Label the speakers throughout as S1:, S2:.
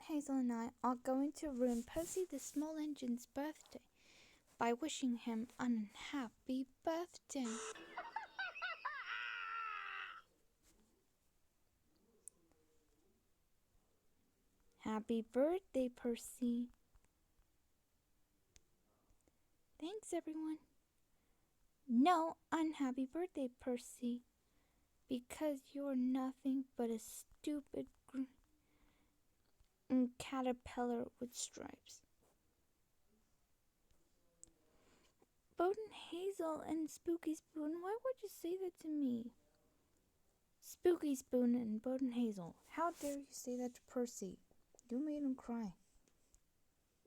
S1: Hazel and I are going to ruin Percy the Small Engine's birthday by wishing him an unhappy birthday. Happy birthday, Percy. Thanks, everyone. No, unhappy birthday, Percy. Because you're nothing but a stupid caterpillar with stripes. Bohdan, Hazel, and Spooky Spoon, why would you say that to me? Spooky Spoon and Bohdan Hazel, how dare you say that to Percy? You made him cry.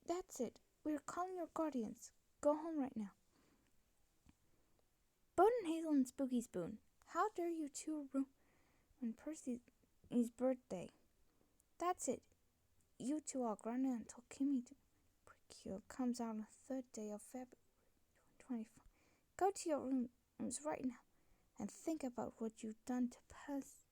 S1: That's it. We're calling your guardians. Go home right now. Bohdan Hazel and Spooky Spoon, how dare you two ruin Percy's birthday? That's it. You two are grounded until Kimmy Precure comes out on the 3rd day of February 2025. Go to your rooms right now and think about what you've done to Percy.